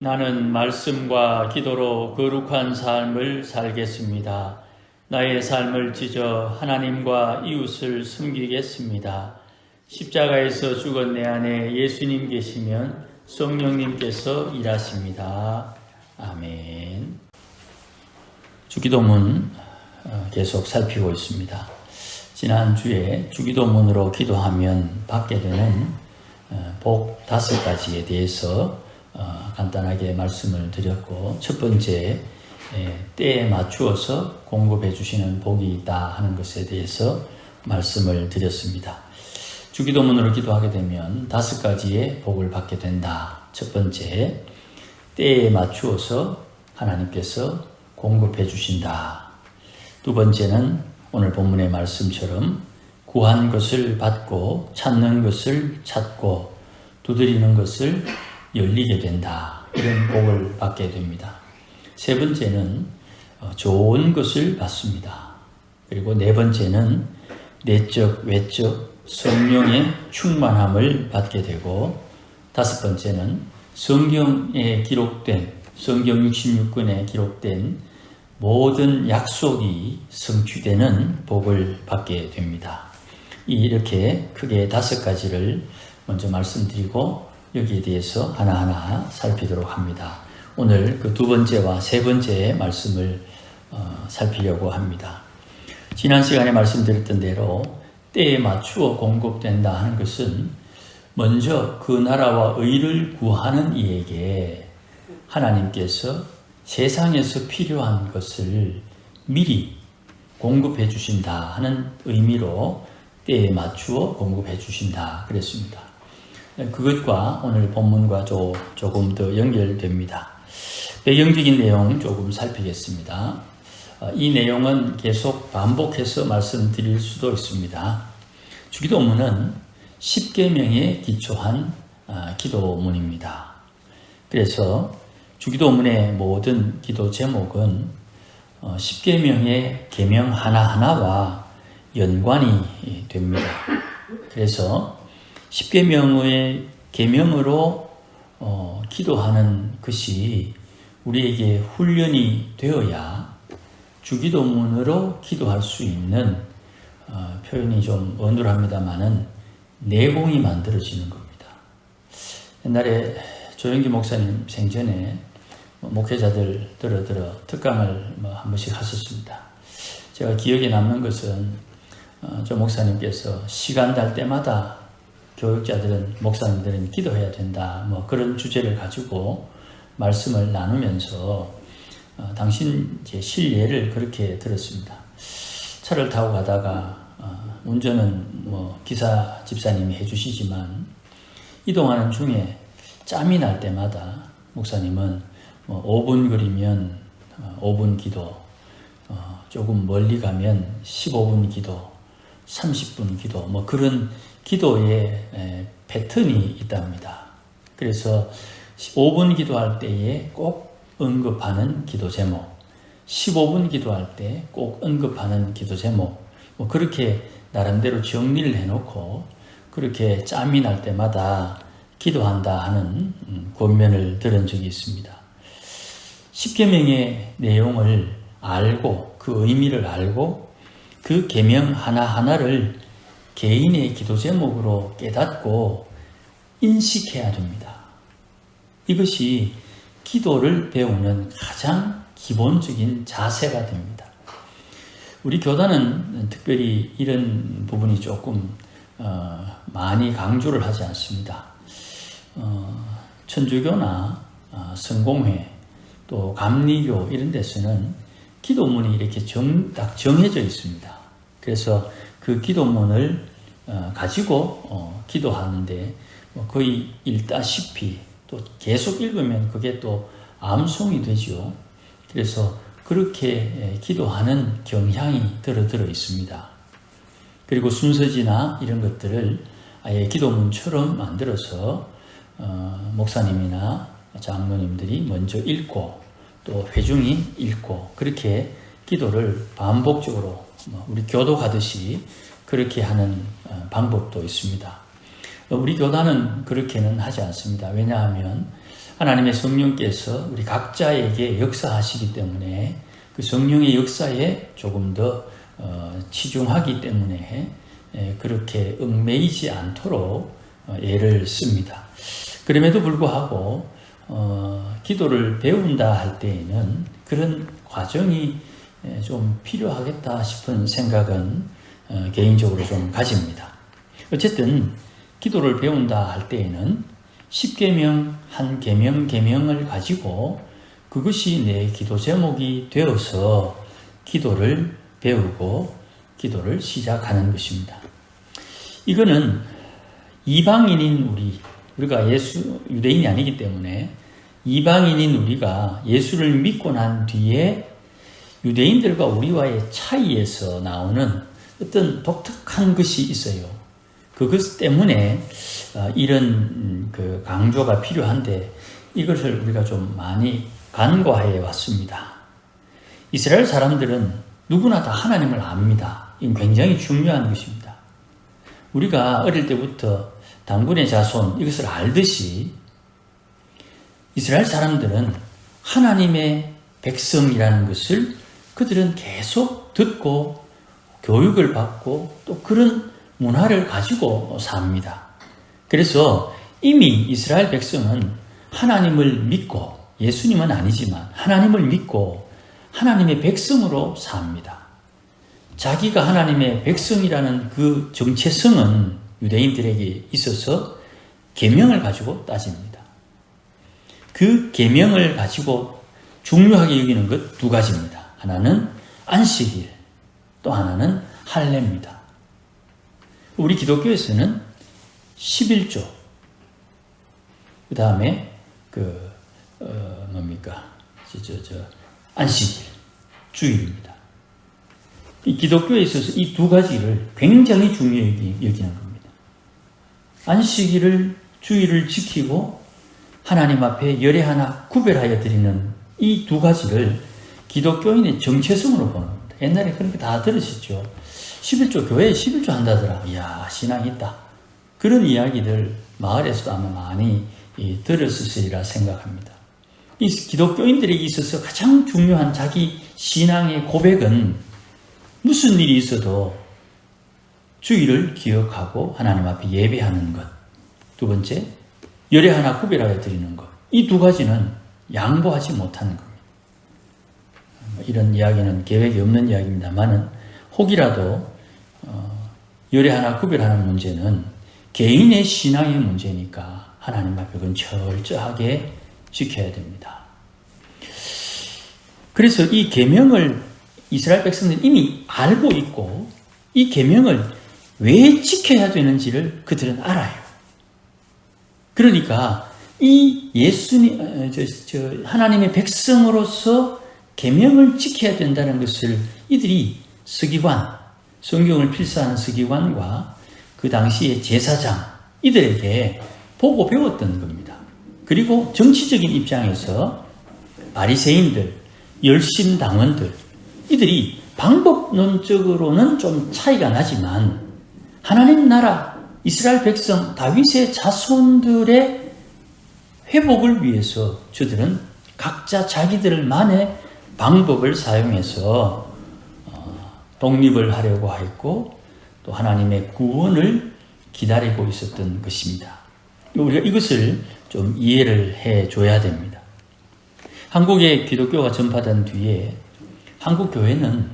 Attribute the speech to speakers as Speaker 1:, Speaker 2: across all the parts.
Speaker 1: 나는 말씀과 기도로 거룩한 삶을 살겠습니다. 나의 삶을 찢어 하나님과 이웃을 섬기겠습니다. 십자가에서 죽은 내 안에 예수님 계시면 성령님께서 일하십니다. 아멘. 주기도문 계속 살피고 있습니다. 지난주에 주기도문으로 기도하면 받게 되는 복 5가지에 대해서 간단하게 말씀을 드렸고, 첫 번째, 때에 맞추어서 공급해 주시는 복이 있다 하는 것에 대해서 말씀을 드렸습니다. 주기도문으로 기도하게 되면 5가지의 복을 받게 된다. 첫 번째, 때에 맞추어서 하나님께서 공급해 주신다. 두 번째는 오늘 본문의 말씀처럼 구한 것을 받고 찾는 것을 찾고 두드리는 것을 열리게 된다. 이런 복을 받게 됩니다. 세 번째는 좋은 것을 받습니다. 그리고 네 번째는 내적, 외적 성령의 충만함을 받게 되고, 5번째는 성경에 기록된, 성경 66권에 기록된 모든 약속이 성취되는 복을 받게 됩니다. 이렇게 크게 5가지를 먼저 말씀드리고 여기에 대해서 하나하나 살피도록 합니다. 오늘 그 2번째와 3번째의 말씀을 살피려고 합니다. 지난 시간에 말씀드렸던 대로 때에 맞추어 공급된다 하는 것은 먼저 그 나라와 의를 구하는 이에게 하나님께서 세상에서 필요한 것을 미리 공급해 주신다 하는 의미로 때에 맞추어 공급해 주신다 그랬습니다. 그것과 오늘 본문과 조금 더 연결됩니다. 배경적인 내용 조금 살피겠습니다. 이 내용은 계속 반복해서 말씀드릴 수도 있습니다. 주기도문은 10계명에 기초한 기도문입니다. 그래서 주기도문의 모든 기도 제목은 10계명의 계명 하나하나와 연관이 됩니다. 그래서 10계명의 계명으로 기도하는 것이 우리에게 훈련이 되어야 주기도문으로 기도할 수 있는, 표현이 좀 어눌합니다만은 내공이 만들어지는 겁니다. 옛날에 조영기 목사님 생전에 목회자들 들어 특강을 한 번씩 하셨습니다. 제가 기억에 남는 것은 조 목사님께서 시간 날 때마다 교육자들은, 목사님들은 기도해야 된다, 그런 주제를 가지고 말씀을 나누면서 당신 제 실례를 그렇게 들었습니다. 차를 타고 가다가 운전은 기사 집사님이 해주시지만 이동하는 중에 짬이 날 때마다 목사님은 5분 거리면 5분 기도, 조금 멀리 가면 15분 기도, 30분 기도, 그런 기도의 패턴이 있답니다. 그래서 5분 기도할 때에 꼭 언급하는 기도 제목, 15분 기도할 때 꼭 언급하는 기도 제목, 그렇게 나름대로 정리를 해놓고 그렇게 짬이 날 때마다 기도한다 하는 권면을 들은 적이 있습니다. 10계명의 내용을 알고, 그 의미를 알고, 그 계명 하나하나를 개인의 기도 제목으로 깨닫고 인식해야 됩니다. 이것이 기도를 배우는 가장 기본적인 자세가 됩니다. 우리 교단은 특별히 이런 부분이 조금 많이 강조를 하지 않습니다. 천주교나 성공회, 또 감리교 이런 데서는 기도문이 이렇게 딱 정해져 있습니다. 그래서 그 기도문을 가지고 기도하는데 거의 읽다시피 또 계속 읽으면 그게 또 암송이 되죠. 그래서 그렇게 기도하는 경향이 들어 있습니다. 그리고 순서지나 이런 것들을 아예 기도문처럼 만들어서 목사님이나 장로님들이 먼저 읽고 또 회중이 읽고 그렇게 기도를 반복적으로 우리 교독하듯이 그렇게 하는 방법도 있습니다. 우리 교단은 그렇게는 하지 않습니다. 왜냐하면 하나님의 성령께서 우리 각자에게 역사하시기 때문에 그 성령의 역사에 조금 더 치중하기 때문에 그렇게 얽매이지 않도록 애를 씁니다. 그럼에도 불구하고 기도를 배운다 할 때에는 그런 과정이 좀 필요하겠다 싶은 생각은 개인적으로 좀 가집니다. 어쨌든 기도를 배운다 할 때에는 10계명 한 계명을 가지고 그것이 내 기도 제목이 되어서 기도를 배우고 기도를 시작하는 것입니다. 이거는 이방인인 우리가 유대인이 아니기 때문에 이방인인 우리가 예수를 믿고 난 뒤에 유대인들과 우리와의 차이에서 나오는 어떤 독특한 것이 있어요. 그것 때문에 이런 그 강조가 필요한데 이것을 우리가 좀 많이 간과해 왔습니다. 이스라엘 사람들은 누구나 다 하나님을 압니다. 이건 굉장히 중요한 것입니다. 우리가 어릴 때부터 단군의 자손 이것을 알듯이 이스라엘 사람들은 하나님의 백성이라는 것을 그들은 계속 듣고 교육을 받고 또 그런 문화를 가지고 삽니다. 그래서 이미 이스라엘 백성은 하나님을 믿고 예수님은 아니지만 하나님을 믿고 하나님의 백성으로 삽니다. 자기가 하나님의 백성이라는 그 정체성은 유대인들에게 있어서 계명을 가지고 따집니다. 그 계명을 가지고 중요하게 여기는 것 두 가지입니다. 하나는 안식일, 또 하나는 할례입니다. 우리 기독교에서는 11조, 그 다음에 안식일, 주일입니다. 이 기독교에 있어서 이 두 가지를 굉장히 중요히 여기는 겁니다. 안식일을, 주일을 지키고 하나님 앞에 열에 하나 구별하여 드리는 이 두 가지를 기독교인의 정체성으로 보는 겁니다. 옛날에 그렇게 다 들으셨죠. 11조, 교회에 11조 한다더라. 이야, 신앙이 있다. 그런 이야기들 마을에서도 아마 많이 들었으리라 생각합니다. 이 기독교인들에게 있어서 가장 중요한 자기 신앙의 고백은 무슨 일이 있어도 주일을 기억하고 하나님 앞에 예배하는 것. 두 번째, 열에 하나 구별하여 드리는 것. 이 두 가지는 양보하지 못하는 겁니다. 이런 이야기는 계획이 없는 이야기입니다만은 혹이라도 열에 하나 구별하는 문제는 개인의 신앙의 문제니까 하나님 앞에 그건 철저하게 지켜야 됩니다. 그래서 이 계명을 이스라엘 백성들은 이미 알고 있고 이 계명을 왜 지켜야 되는지를 그들은 알아요. 그러니까 이 예수님, 하나님의 백성으로서 계명을 지켜야 된다는 것을 이들이 서기관, 성경을 필사하는 서기관과 그 당시의 제사장, 이들에게 보고 배웠던 겁니다. 그리고 정치적인 입장에서 바리새인들, 열심당원들, 이들이 방법론적으로는 좀 차이가 나지만 하나님 나라, 이스라엘 백성, 다윗의 자손들의 회복을 위해서 저들은 각자 자기들만의 방법을 사용해서 독립을 하려고 했고 또 하나님의 구원을 기다리고 있었던 것입니다. 우리가 이것을 좀 이해를 해줘야 됩니다. 한국의 기독교가 전파된 뒤에 한국 교회는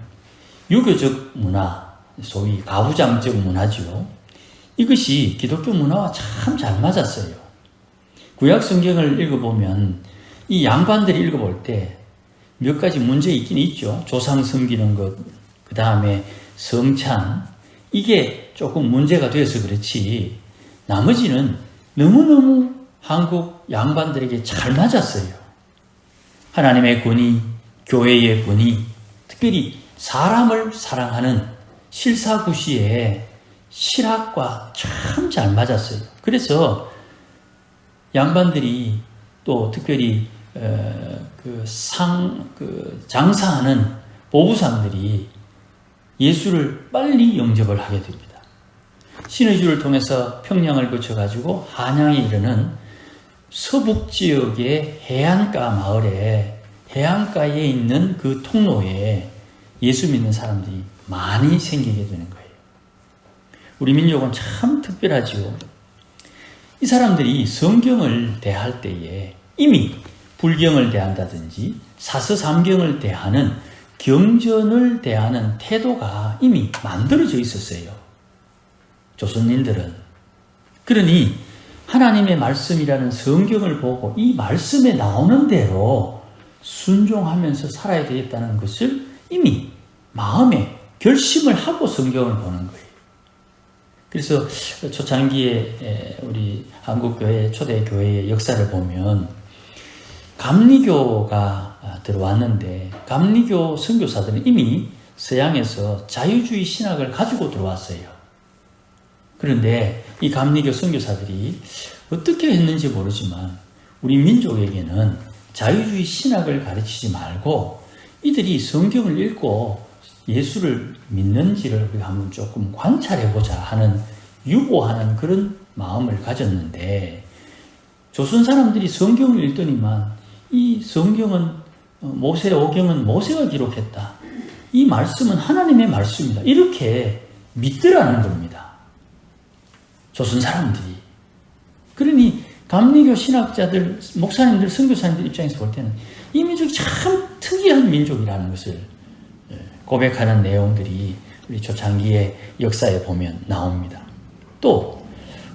Speaker 1: 유교적 문화, 소위 가부장적 문화죠. 이것이 기독교 문화와 참 잘 맞았어요. 구약 성경을 읽어보면 이 양반들이 읽어볼 때 몇 가지 문제 있긴 있죠. 조상 섬기는 것, 그 다음에 성찬, 이게 조금 문제가 되어서 그렇지 나머지는 너무너무 한국 양반들에게 잘 맞았어요. 하나님의 권위, 교회의 권위, 특별히 사람을 사랑하는 실사구시의 실학과 참 잘 맞았어요. 그래서 양반들이 또 특별히 장사하는 보부상들이 예수를 빨리 영접을 하게 됩니다. 신의 주를 통해서 평양을 거쳐가지고 한양에 이르는 서북 지역의 해안가 마을에 해안가에 있는 그 통로에 예수 믿는 사람들이 많이 생기게 되는 거예요. 우리 민족은 참 특별하지요. 이 사람들이 성경을 대할 때에 이미 불경을 대한다든지 사서삼경을 대하는 경전을 대하는 태도가 이미 만들어져 있었어요. 조선인들은. 그러니 하나님의 말씀이라는 성경을 보고 이 말씀에 나오는 대로 순종하면서 살아야 되겠다는 것을 이미 마음에 결심을 하고 성경을 보는 거예요. 그래서 초창기에 우리 한국교회 초대교회의 역사를 보면 감리교가 들어왔는데 감리교 선교사들은 이미 서양에서 자유주의 신학을 가지고 들어왔어요. 그런데 이 감리교 선교사들이 어떻게 했는지 모르지만 우리 민족에게는 자유주의 신학을 가르치지 말고 이들이 성경을 읽고 예수를 믿는지를 우리가 한번 조금 관찰해보자 하는 유보하는 그런 마음을 가졌는데 조선 사람들이 성경을 읽더니만 이 성경은 모세오경은 모세가 기록했다. 이 말씀은 하나님의 말씀이다. 이렇게 믿더라는 겁니다. 조선 사람들이. 그러니 감리교 신학자들, 목사님들, 선교사님들 입장에서 볼 때는 이 민족이 참 특이한 민족이라는 것을 고백하는 내용들이 우리 초창기의 역사에 보면 나옵니다. 또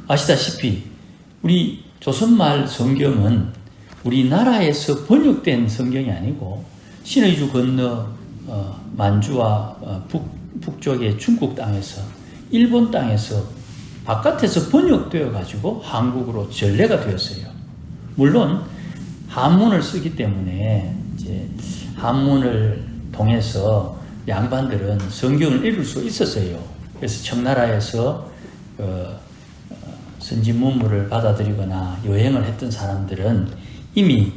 Speaker 1: 아시다시피 우리 조선말 성경은 우리나라에서 번역된 성경이 아니고 신의주 건너 만주와 북쪽의 중국 땅에서 일본 땅에서 바깥에서 번역되어 가지고 한국으로 전래가 되었어요. 물론 한문을 쓰기 때문에 이제 한문을 통해서 양반들은 성경을 읽을 수 있었어요. 그래서 청나라에서 선진문물을 받아들이거나 여행을 했던 사람들은 이미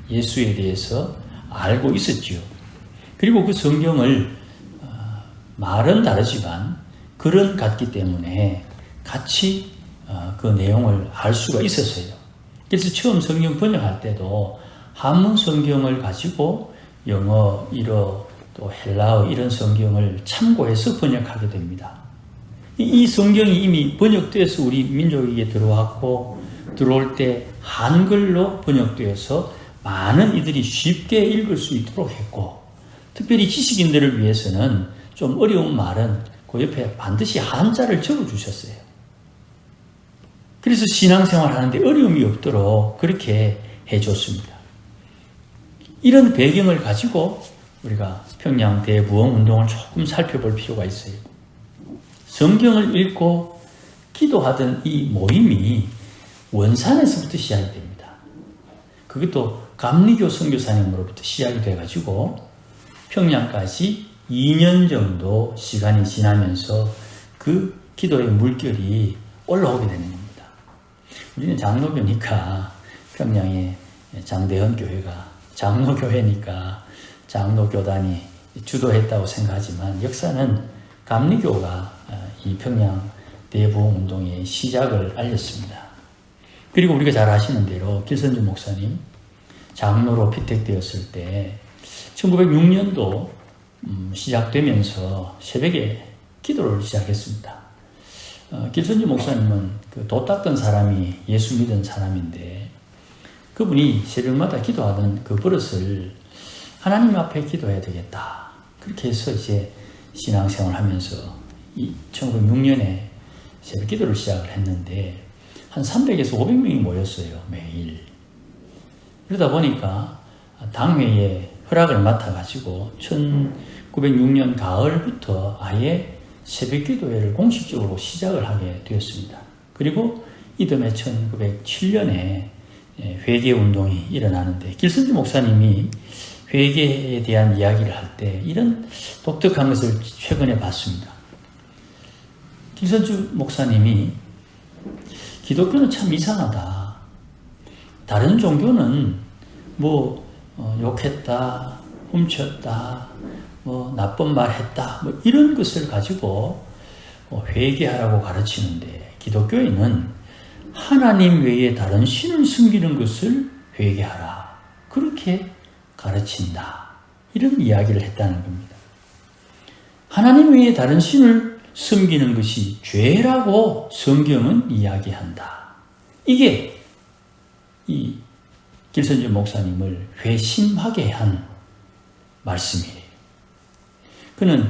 Speaker 1: 예수에 대해서 알고 있었지요. 그리고 그 성경을 말은 다르지만 글은 같기 때문에 같이 그 내용을 알 수가 있었어요. 그래서 처음 성경 번역할 때도 한문 성경을 가지고 영어, 일어, 또 헬라어 이런 성경을 참고해서 번역하게 됩니다. 이 성경이 이미 번역돼서 우리 민족에게 들어왔고 들어올 때 한글로 번역되어서 많은 이들이 쉽게 읽을 수 있도록 했고 특별히 지식인들을 위해서는 좀 어려운 말은 그 옆에 반드시 한자를 적어주셨어요. 그래서 신앙생활 하는데 어려움이 없도록 그렇게 해줬습니다. 이런 배경을 가지고 우리가 평양 대부흥 운동을 조금 살펴볼 필요가 있어요. 성경을 읽고 기도하던 이 모임이 원산에서부터 시작이 됩니다. 그것도 감리교 선교사님으로부터 시작이 돼가지고 평양까지 2년 정도 시간이 지나면서 그 기도의 물결이 올라오게 되는 겁니다. 우리는 장로교니까 평양에 장대현 교회가 장로교회니까 장로교단이 주도했다고 생각하지만 역사는 감리교가 이 평양 대부흥 운동의 시작을 알렸습니다. 그리고 우리가 잘 아시는 대로 길선주 목사님 장로로 피택되었을 때 1906년도 시작되면서 새벽에 기도를 시작했습니다. 길선주 목사님은 그 도 닦던 사람이 예수 믿은 사람인데 그분이 새벽마다 기도하던 그 버릇을 하나님 앞에 기도해야 되겠다. 그렇게 해서 이제 신앙생활 하면서 1906년에 새벽 기도를 시작을 했는데 한 300에서 500명이 모였어요. 매일. 그러다 보니까 당회에 허락을 맡아가지고 1906년 가을부터 아예 새벽 기도회를 공식적으로 시작을 하게 되었습니다. 그리고 이듬해 1907년에 회개운동이 일어나는데 길선주 목사님이 회개에 대한 이야기를 할 때 이런 독특한 것을 최근에 봤습니다. 길선주 목사님이 기독교는 참 이상하다. 다른 종교는 욕했다, 훔쳤다, 나쁜 말 했다, 이런 것을 가지고 회개하라고 가르치는데 기독교인은 하나님 외에 다른 신을 숨기는 것을 회개하라. 그렇게 가르친다. 이런 이야기를 했다는 겁니다. 하나님 외에 다른 신을 숨기는 것이 죄라고 성경은 이야기한다. 이게 이 길선주 목사님을 회심하게 한 말씀이에요. 그는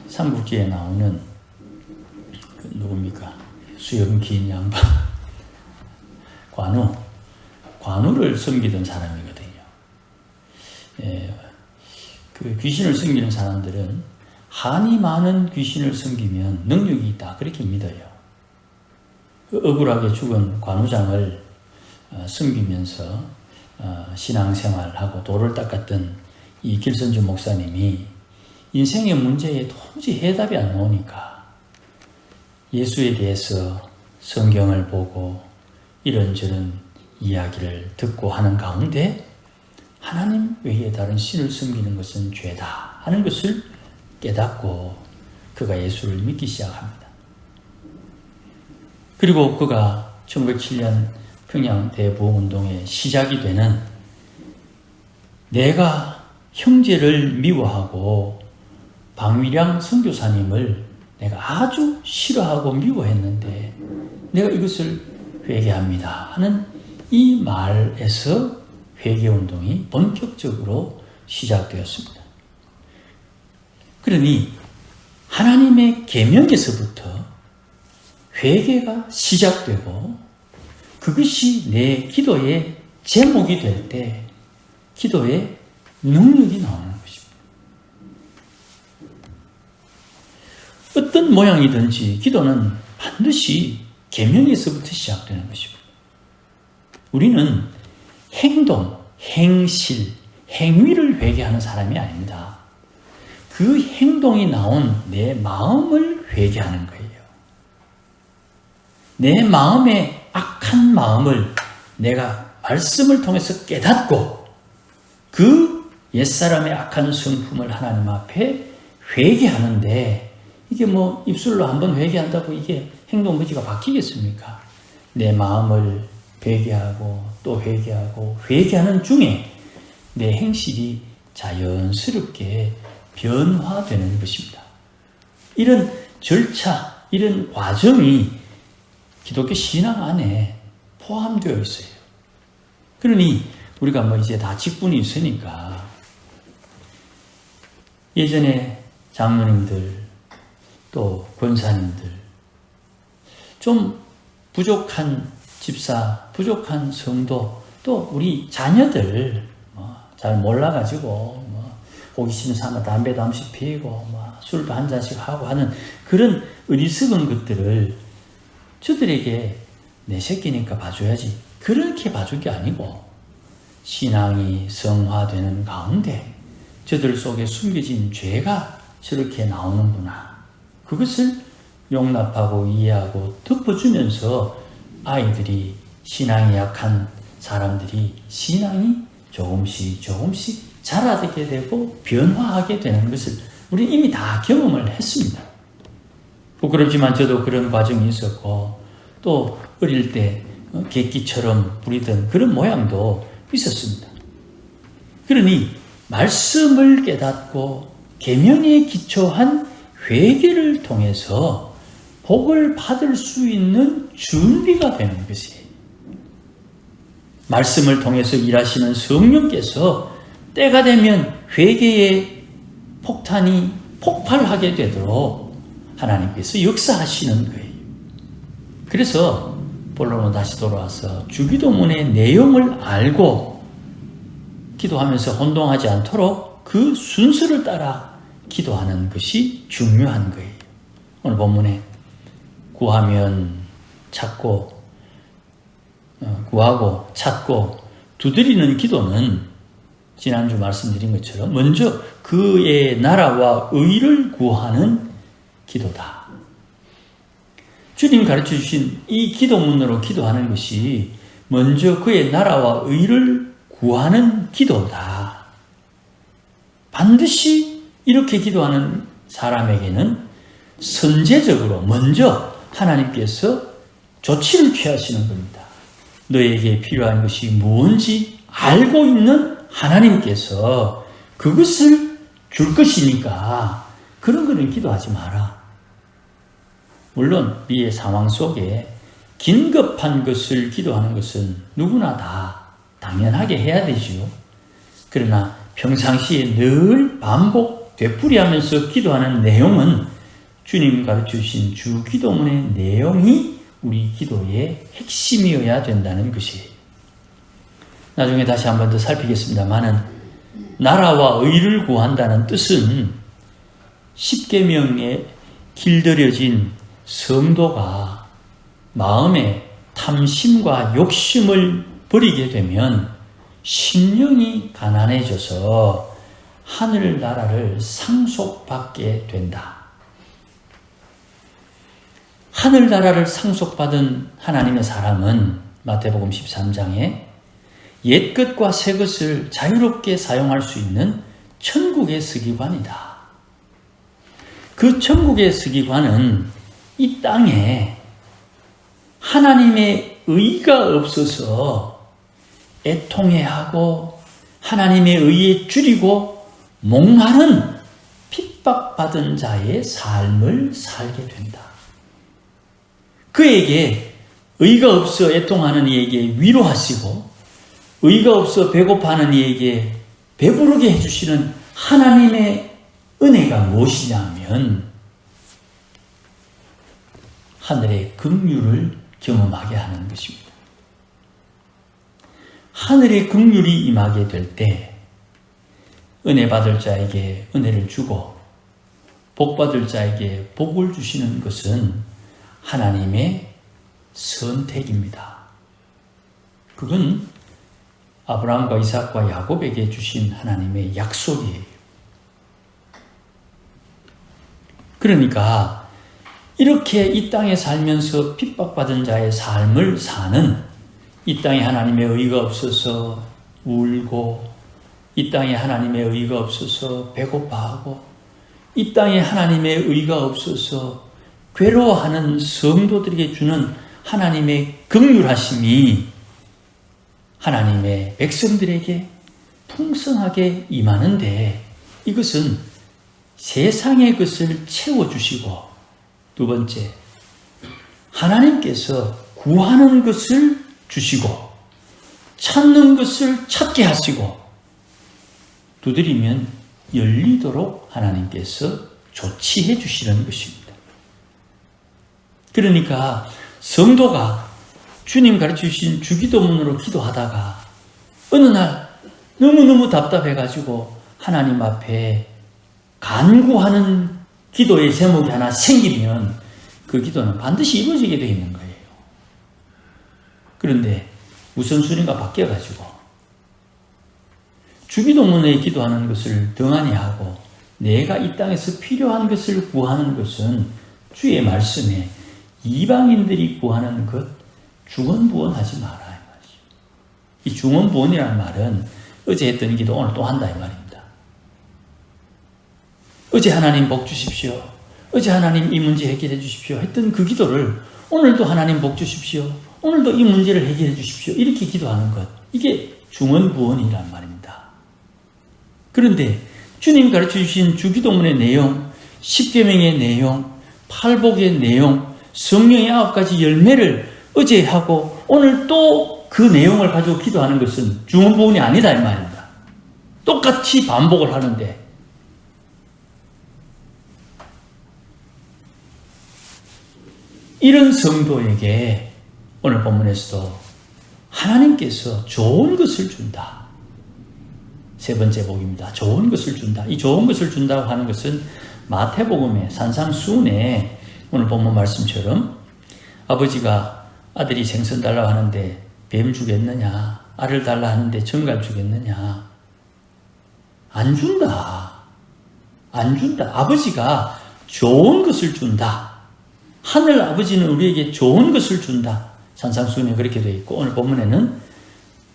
Speaker 1: 삼국지에 나오는 누굽니까? 수염 긴 양반 관우를 섬기던 사람이거든요. 그 귀신을 섬기는 사람들은 한이 많은 귀신을 섬기면 능력이 있다 그렇게 믿어요. 억울하게 죽은 관우장을 섬기면서 신앙생활하고 도를 닦았던 이 길선주 목사님이 인생의 문제에 도무지 해답이 안 나오니까 예수에 대해서 성경을 보고 이런저런 이야기를 듣고 하는 가운데 하나님 외에 다른 신을 섬기는 것은 죄다 하는 것을 깨닫고 그가 예수를 믿기 시작합니다. 그리고 그가 1907년 평양 대부흥운동의 시작이 되는 내가 형제를 미워하고 방위량 선교사님을 내가 아주 싫어하고 미워했는데 내가 이것을 회개합니다 하는 이 말에서 회개운동이 본격적으로 시작되었습니다. 그러니 하나님의 계명에서부터 회개가 시작되고 그것이 내 기도의 제목이 될 때 기도의 능력이 나오는 것입니다. 어떤 모양이든지 기도는 반드시 계명에서부터 시작되는 것입니다. 우리는 행동, 행실, 행위를 회개하는 사람이 아닙니다. 그 행동이 나온 내 마음을 회개하는 거예요. 내 마음의 악한 마음을 내가 말씀을 통해서 깨닫고 그 옛사람의 악한 성품을 하나님 앞에 회개하는데 이게 뭐 입술로 한번 회개한다고 이게 행동 무지가 바뀌겠습니까? 내 마음을 회개하고 또 회개하고 회개하는 중에 내 행실이 자연스럽게 변화되는 것입니다. 이런 절차, 이런 과정이 기독교 신앙 안에 포함되어 있어요. 그러니 우리가 뭐 이제 다 직분이 있으니까 예전에 장로님들 또 권사님들 좀 부족한 집사, 부족한 성도 또 우리 자녀들 잘 몰라가지고 호기심 삼아 담배도 한 번씩 피우고 술도 한 잔씩 하고 하는 그런 어리석은 것들을 저들에게 내 새끼니까 봐줘야지 그렇게 봐준 게 아니고 신앙이 성화되는 가운데 저들 속에 숨겨진 죄가 저렇게 나오는구나. 그것을 용납하고 이해하고 덮어주면서 아이들이 신앙이 약한 사람들이 신앙이 조금씩 자라게 되고 변화하게 되는 것을 우리는 이미 다 경험을 했습니다. 부끄럽지만 저도 그런 과정이 있었고 또 어릴 때 객기처럼 부리던 그런 모양도 있었습니다. 그러니 말씀을 깨닫고 계명에 기초한 회개를 통해서 복을 받을 수 있는 준비가 되는 것이에요. 말씀을 통해서 일하시는 성령께서 때가 되면 회개의 폭탄이 폭발하게 되도록 하나님께서 역사하시는 거예요. 그래서 본론으로 다시 돌아와서 주기도문의 내용을 알고 기도하면서 혼동하지 않도록 그 순서를 따라 기도하는 것이 중요한 거예요. 오늘 본문에 구하면 찾고 구하고 찾고 두드리는 기도는 지난주 말씀드린 것처럼 먼저 그의 나라와 의를 구하는 기도다. 주님 가르쳐주신 이 기도문으로 기도하는 것이 먼저 그의 나라와 의를 구하는 기도다. 반드시 이렇게 기도하는 사람에게는 선제적으로 먼저 하나님께서 조치를 취하시는 겁니다. 너에게 필요한 것이 뭔지 알고 있는 하나님께서 그것을 줄 것이니까 그런 거는 기도하지 마라. 물론 우리의 상황 속에 긴급한 것을 기도하는 것은 누구나 다 당연하게 해야 되지요. 그러나 평상시에 늘 반복 되풀이하면서 기도하는 내용은 주님 가르쳐주신 주기도문의 내용이 우리 기도의 핵심이어야 된다는 것이에요. 나중에 다시 한 번 더 살피겠습니다만은 나라와 의를 구한다는 뜻은 십계명에 길들여진 성도가 마음에 탐심과 욕심을 버리게 되면 심령이 가난해져서 하늘나라를 상속받게 된다. 하늘나라를 상속받은 하나님의 사람은 마태복음 13장에 옛것과 새것을 자유롭게 사용할 수 있는 천국의 서기관이다. 그 천국의 서기관은 이 땅에 하나님의 의가 없어서 애통해하고 하나님의 의에 줄이고 목마른 핍박받은 자의 삶을 살게 된다. 그에게 의가 없어 애통하는 이에게 위로하시고 의가 없어 배고파하는 이에게 배부르게 해주시는 하나님의 은혜가 무엇이냐면 하늘의 긍휼을 경험하게 하는 것입니다. 하늘의 긍휼이 임하게 될 때 은혜 받을 자에게 은혜를 주고 복 받을 자에게 복을 주시는 것은 하나님의 선택입니다. 그건 아브라함과 이삭과 야곱에게 주신 하나님의 약속이에요. 그러니까 이렇게 이 땅에 살면서 핍박받은 자의 삶을 사는, 이 땅에 하나님의 의가 없어서 울고, 이 땅에 하나님의 의가 없어서 배고파하고, 이 땅에 하나님의 의가 없어서 괴로워하는 성도들에게 주는 하나님의 긍휼하심이 하나님의 백성들에게 풍성하게 임하는데, 이것은 세상의 것을 채워주시고, 두 번째, 하나님께서 구하는 것을 주시고 찾는 것을 찾게 하시고 두드리면 열리도록 하나님께서 조치해 주시는 것입니다. 그러니까 성도가 주님 가르쳐주신 주기도문으로 기도하다가 어느 날 너무너무 답답해가지고 하나님 앞에 간구하는 기도의 제목이 하나 생기면 그 기도는 반드시 이루어지게 되어 있는 거예요. 그런데 우선순위가 바뀌어가지고 주기도문에 기도하는 것을 등한히 하고 내가 이 땅에서 필요한 것을 구하는 것은 주의 말씀에 이방인들이 구하는 것 중언부언하지 마라. 이 중언부언이라는 말은 어제 했던 기도 오늘 또 한다 이 말입니다. 어제 하나님 복 주십시오. 어제 하나님 이 문제 해결해 주십시오. 했던 그 기도를 오늘도 하나님 복 주십시오. 오늘도 이 문제를 해결해 주십시오. 이렇게 기도하는 것. 이게 중언부언이란 말입니다. 그런데 주님 가르쳐 주신 주기도문의 내용, 십계명의 내용, 팔복의 내용, 성령의 9가지 열매를 어제 하고 오늘 또 그 내용을 가지고 기도하는 것은 중언부언이 아니다 이 말입니다. 똑같이 반복을 하는데 이런 성도에게 오늘 본문에서도 하나님께서 좋은 것을 준다. 세 번째 복입니다. 좋은 것을 준다. 이 좋은 것을 준다고 하는 것은 마태복음의 산상수훈에 오늘 본문 말씀처럼 아버지가 아들이 생선 달라고 하는데 뱀 주겠느냐, 알을 달라 하는데 정갈 주겠느냐, 안 준다. 안 준다. 아버지가 좋은 것을 준다. 하늘 아버지는 우리에게 좋은 것을 준다. 산상수훈에 그렇게 되어 있고 오늘 본문에는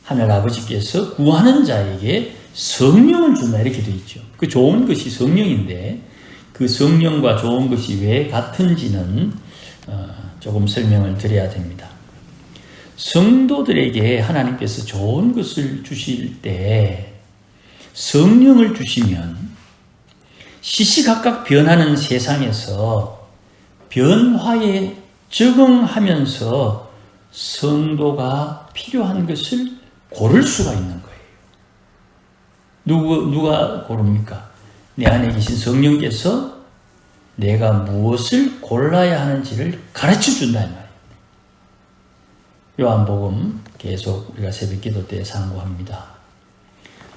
Speaker 1: 하늘 아버지께서 구하는 자에게 성령을 준다 이렇게 되어 있죠. 그 좋은 것이 성령인데 그 성령과 좋은 것이 왜 같은지는 조금 설명을 드려야 됩니다. 성도들에게 하나님께서 좋은 것을 주실 때 성령을 주시면 시시각각 변하는 세상에서 변화에 적응하면서 성도가 필요한 것을 고를 수가 있는 거예요. 누가 고릅니까? 내 안에 계신 성령께서 내가 무엇을 골라야 하는지를 가르쳐 준다는 말이에요. 요한복음 계속 우리가 새벽기도 때 상고합니다.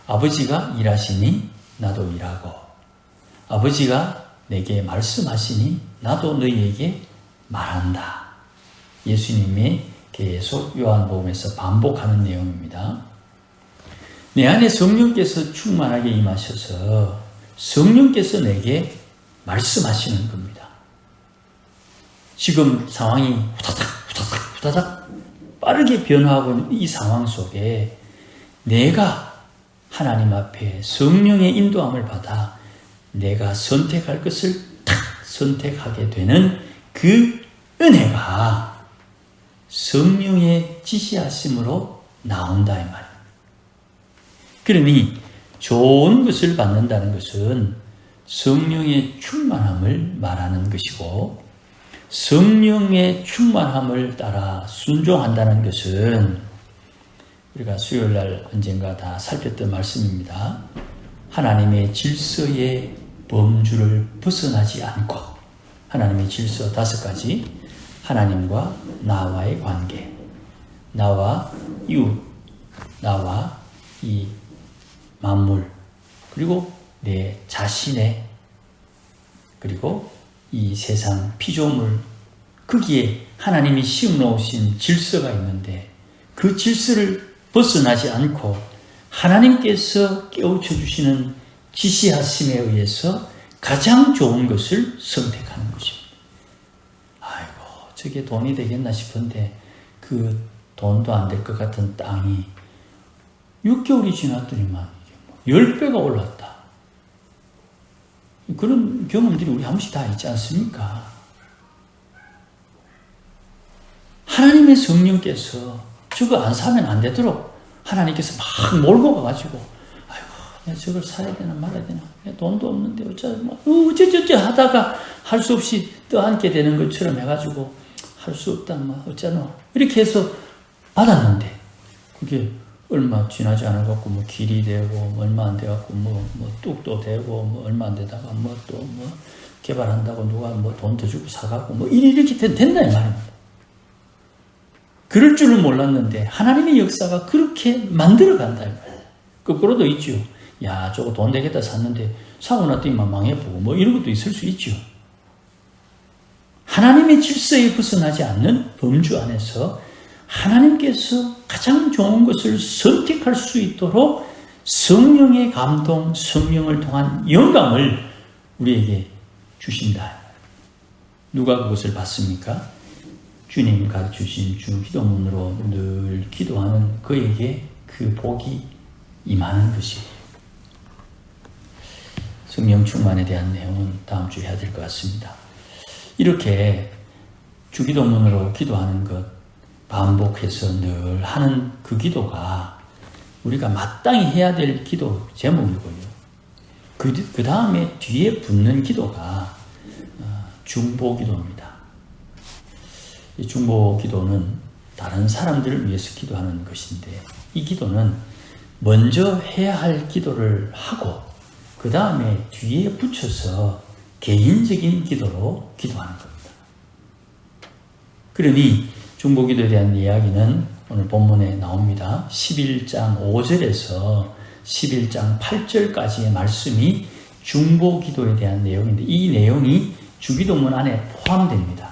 Speaker 1: 아버지가 일하시니 나도 일하고, 아버지가 내게 말씀하시니 나도 너희에게 말한다. 예수님이 계속 요한복음에서 반복하는 내용입니다. 내 안에 성령께서 충만하게 임하셔서 성령께서 내게 말씀하시는 겁니다. 지금 상황이 후다닥 빠르게 변화하고 있는 이 상황 속에 내가 하나님 앞에 성령의 인도함을 받아 내가 선택할 것을 탁 선택하게 되는 그 은혜가 성령의 지시하심으로 나온다 이 말이에요. 그러니 좋은 것을 받는다는 것은 성령의 충만함을 말하는 것이고, 성령의 충만함을 따라 순종한다는 것은 우리가 수요일날 언젠가 다 살폈던 말씀입니다. 하나님의 질서의 범주를 벗어나지 않고, 하나님의 질서 5가지, 하나님과 나와의 관계, 나와 이웃, 나와 이 만물, 그리고 내 자신의, 그리고 이 세상 피조물, 거기에 하나님이 씌워놓으신 질서가 있는데 그 질서를 벗어나지 않고 하나님께서 깨우쳐 주시는 지시하심에 의해서 가장 좋은 것을 선택하는 것입니다. 아이고, 저게 돈이 되겠나 싶은데 그 돈도 안 될 것 같은 땅이 6개월이 지났더니만 10배가 올랐다. 그런 경험들이 우리 한 번씩 다 있지 않습니까? 하나님의 성령께서 저거 안 사면 안 되도록 하나님께서 막 몰고 가가지고, 아이고, 내가 저걸 사야 되나 말아야 되나, 돈도 없는데 어쩌저 하다가 할 수 없이 떠안게 되는 것처럼 해가지고 할 수 없다, 어쩌노 이렇게 해서 받았는데 그게 얼마 지나지 않아갖고 길이 되고 얼마 안 돼갖고 뚝도 되고 얼마 안 되다가 또 개발한다고 누가 돈 더 주고 사갖고 이렇게 된다 이 말입니다. 그럴 줄은 몰랐는데 하나님의 역사가 그렇게 만들어 간다 이 말이에요. 거꾸로도 있죠. 야, 저거 돈 되겠다 샀는데 사고 났더니만 망해보고 이런 것도 있을 수 있죠. 하나님의 질서에 벗어나지 않는 범주 안에서 하나님께서 가장 좋은 것을 선택할 수 있도록 성령의 감동, 성령을 통한 영감을 우리에게 주신다. 누가 그것을 받습니까? 주님 가르치신 주 기도문으로 늘 기도하는 그에게 그 복이 임하는 것이에요. 성령 충만에 대한 내용은 다음 주에 해야 될 것 같습니다. 이렇게 주 기도문으로 기도하는 것 반복해서 늘 하는 그 기도가 우리가 마땅히 해야 될 기도 제목이고요. 그 다음에 뒤에 붙는 기도가 중보 기도입니다. 이 중보 기도는 다른 사람들을 위해서 기도하는 것인데, 이 기도는 먼저 해야 할 기도를 하고 그 다음에 뒤에 붙여서 개인적인 기도로 기도하는 겁니다. 그러니 중보기도에 대한 이야기는 오늘 본문에 나옵니다. 11장 5절에서 11장 8절까지의 말씀이 중보기도에 대한 내용인데, 이 내용이 주기도문 안에 포함됩니다.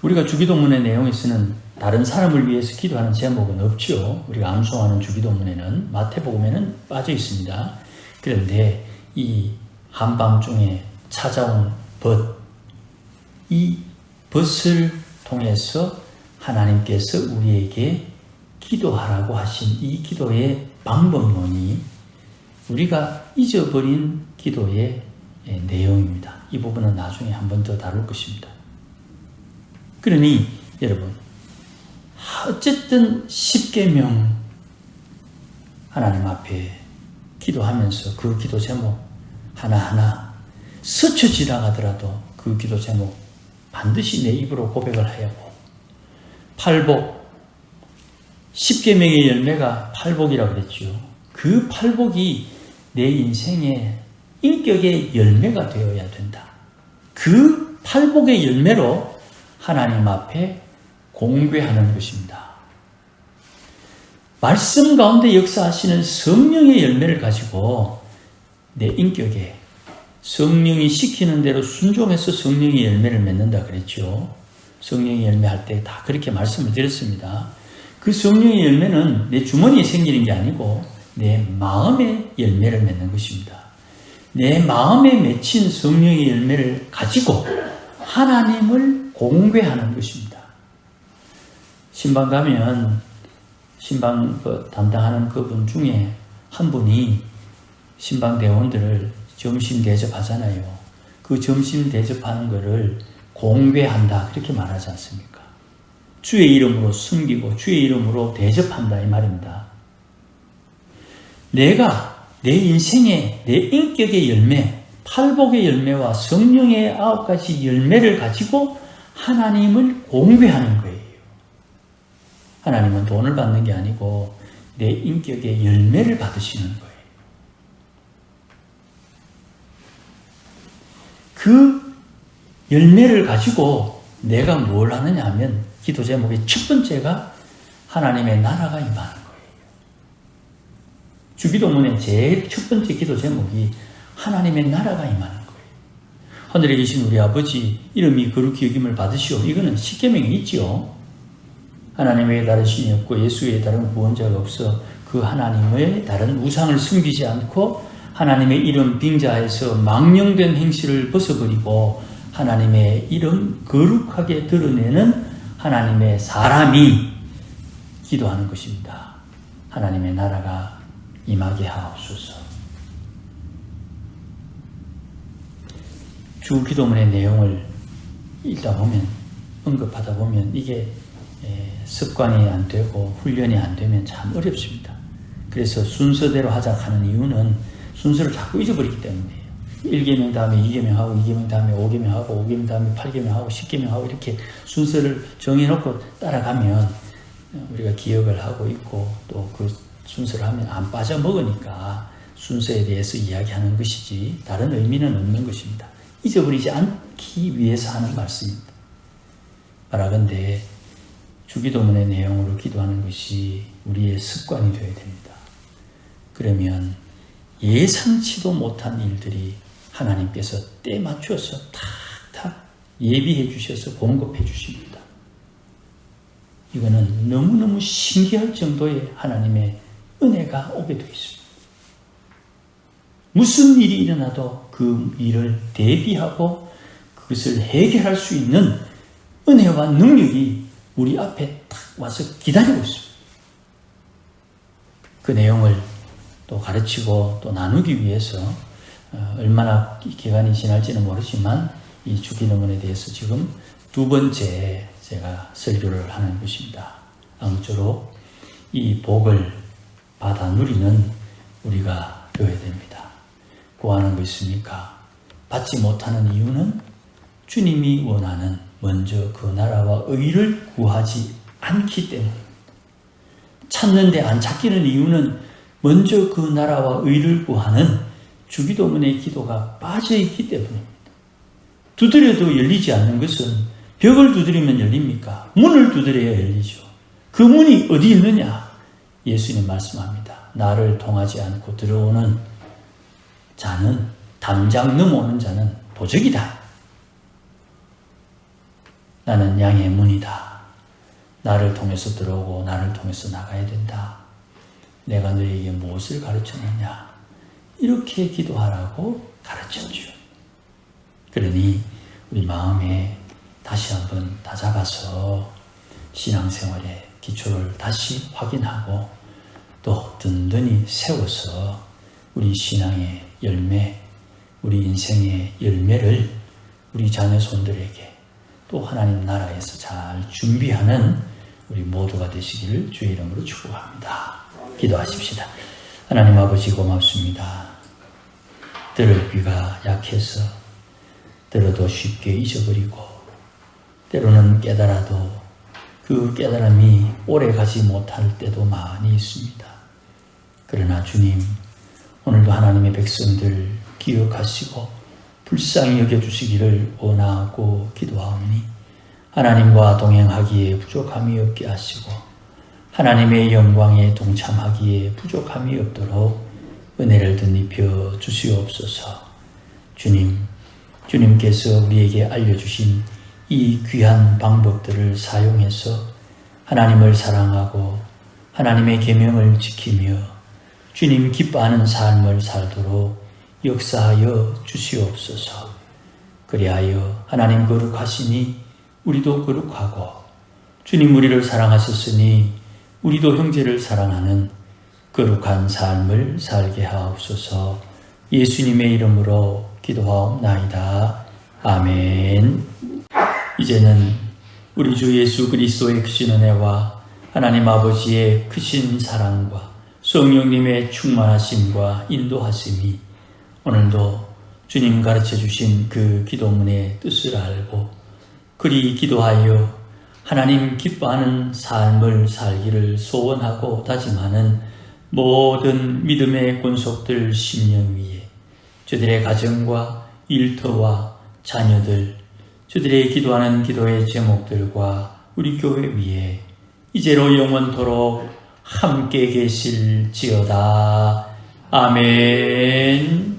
Speaker 1: 우리가 주기도문의 내용에서는 다른 사람을 위해서 기도하는 제목은 없죠. 우리가 암송하는 주기도문에는, 마태복음에는 빠져 있습니다. 그런데 이 한밤중에 찾아온 벗, 이 벗을 통해서 하나님께서 우리에게 기도하라고 하신 이 기도의 방법론이 우리가 잊어버린 기도의 내용입니다. 이 부분은 나중에 한 번 더 다룰 것입니다. 그러니 여러분, 어쨌든 10계명 하나님 앞에 기도하면서 그 기도 제목 하나하나 스쳐 지나가더라도 그 기도 제목 반드시 내 입으로 고백을 해야 하고, 팔복, 10계명의 열매가 팔복이라고 그랬죠. 그 팔복이 내 인생의 인격의 열매가 되어야 된다. 그 팔복의 열매로 하나님 앞에 공개하는 것입니다. 말씀 가운데 역사하시는 성령의 열매를 가지고 내 인격에 성령이 시키는 대로 순종해서 성령의 열매를 맺는다 그랬죠. 성령의 열매 할 때 다 그렇게 말씀을 드렸습니다. 그 성령의 열매는 내 주머니에 생기는 게 아니고 내 마음의 열매를 맺는 것입니다. 내 마음에 맺힌 성령의 열매를 가지고 하나님을 공개하는 것입니다. 신방 가면 신방 담당하는 그분 중에 한 분이 신방 대원들을 점심 대접하잖아요. 그 점심 대접하는 것을 공개한다 그렇게 말하지 않습니까? 주의 이름으로 숨기고 주의 이름으로 대접한다 이 말입니다. 내가 내 인생의 내 인격의 열매, 팔복의 열매와 성령의 9가지 열매를 가지고 하나님을 공개하는 거예요. 하나님은 돈을 받는 게 아니고 내 인격의 열매를 받으시는 거예요. 그 열매를 가지고 내가 뭘 하느냐 하면 기도 제목의 첫 번째가 하나님의 나라가 임하는 거예요. 주기도문의 제일 첫 번째 기도 제목이 하나님의 나라가 임하는 거예요. 하늘에 계신 우리 아버지 이름이 거룩히 여김을 받으시오. 이거는 10계명에 있지요. 하나님 외에 다른 신이 없고 예수 외에 다른 구원자가 없어 그 하나님의 다른 우상을 숨기지 않고 하나님의 이름 빙자해서 망령된 행실을 벗어버리고 하나님의 이름 거룩하게 드러내는 하나님의 사람이 기도하는 것입니다. 하나님의 나라가 임하게 하옵소서. 주 기도문의 내용을 읽다 보면, 언급하다 보면 이게 습관이 안 되고 훈련이 안 되면 참 어렵습니다. 그래서 순서대로 하자 하는 이유는 순서를 자꾸 잊어버리기 때문이에요. 1계명 다음에 2계명 하고 2계명 다음에 5계명 하고 5계명 다음에 8계명 하고 10계명 하고 이렇게 순서를 정해놓고 따라가면 우리가 기억을 하고 있고 또 그 순서를 하면 안 빠져먹으니까 순서에 대해서 이야기하는 것이지 다른 의미는 없는 것입니다. 잊어버리지 않기 위해서 하는 말씀입니다. 바라건대 주기도문의 내용으로 기도하는 것이 우리의 습관이 되어야 됩니다. 그러면 예상치도 못한 일들이 하나님께서 때 맞춰서 탁탁 예비해 주셔서 공급해 주십니다. 이거는 너무너무 신기할 정도의 하나님의 은혜가 오게 되어 있습니다. 무슨 일이 일어나도 그 일을 대비하고 그것을 해결할 수 있는 은혜와 능력이 우리 앞에 딱 와서 기다리고 있습니다. 그 내용을 또 가르치고 또 나누기 위해서 얼마나 기간이 지날지는 모르지만 이 주기도문에 대해서 지금 두 번째 제가 설교를 하는 것입니다. 아무쪼록 이 복을 받아 누리는 우리가 되어야 됩니다. 구하는 거 있습니까? 받지 못하는 이유는 주님이 원하는 먼저 그 나라와 의를 구하지 않기 때문입니다. 찾는데 안 찾기는 이유는 먼저 그 나라와 의를 구하는 주기도문의 기도가 빠져있기 때문입니다. 두드려도 열리지 않는 것은 벽을 두드리면 열립니까? 문을 두드려야 열리죠. 그 문이 어디 있느냐? 예수님 말씀합니다. 나를 통하지 않고 들어오는 자는, 담장 넘어오는 자는 도적이다. 나는 양의 문이다. 나를 통해서 들어오고 나를 통해서 나가야 된다. 내가 너에게 무엇을 가르쳤느냐? 이렇게 기도하라고 가르쳤죠. 그러니 우리 마음에 다시 한번 다잡아서 신앙생활의 기초를 다시 확인하고 또 든든히 세워서 우리 신앙의 열매, 우리 인생의 열매를 우리 자녀손들에게 또 하나님 나라에서 잘 준비하는 우리 모두가 되시기를 주의 이름으로 축복합니다. 기도하십시다. 하나님 아버지 고맙습니다. 들을 귀가 약해서 들어도 쉽게 잊어버리고 때로는 깨달아도 그 깨달음이 오래 가지 못할 때도 많이 있습니다. 그러나 주님, 오늘도 하나님의 백성들 기억하시고 불쌍히 여겨주시기를 원하고 기도하오니 하나님과 동행하기에 부족함이 없게 하시고 하나님의 영광에 동참하기에 부족함이 없도록 은혜를 덧입혀 주시옵소서. 주님께서 우리에게 알려주신 이 귀한 방법들을 사용해서 하나님을 사랑하고 하나님의 계명을 지키며 주님 기뻐하는 삶을 살도록 역사하여 주시옵소서. 그리하여 하나님 거룩하시니 우리도 거룩하고 주님 우리를 사랑하셨으니 우리도 형제를 사랑하는 거룩한 삶을 살게 하옵소서. 예수님의 이름으로 기도하옵나이다. 아멘. 이제는 우리 주 예수 그리스도의 크신 은혜와 하나님 아버지의 크신 사랑과 성령님의 충만하심과 인도하심이 오늘도 주님 가르쳐 주신 그 기도문의 뜻을 알고 그리 기도하여 하나님 기뻐하는 삶을 살기를 소원하고 다짐하는 모든 믿음의 권속들 심령 위에 저들의 가정과 일터와 자녀들, 저들의 기도하는 기도의 제목들과 우리 교회 위에 이제로 영원토록 함께 계실지어다. 아멘.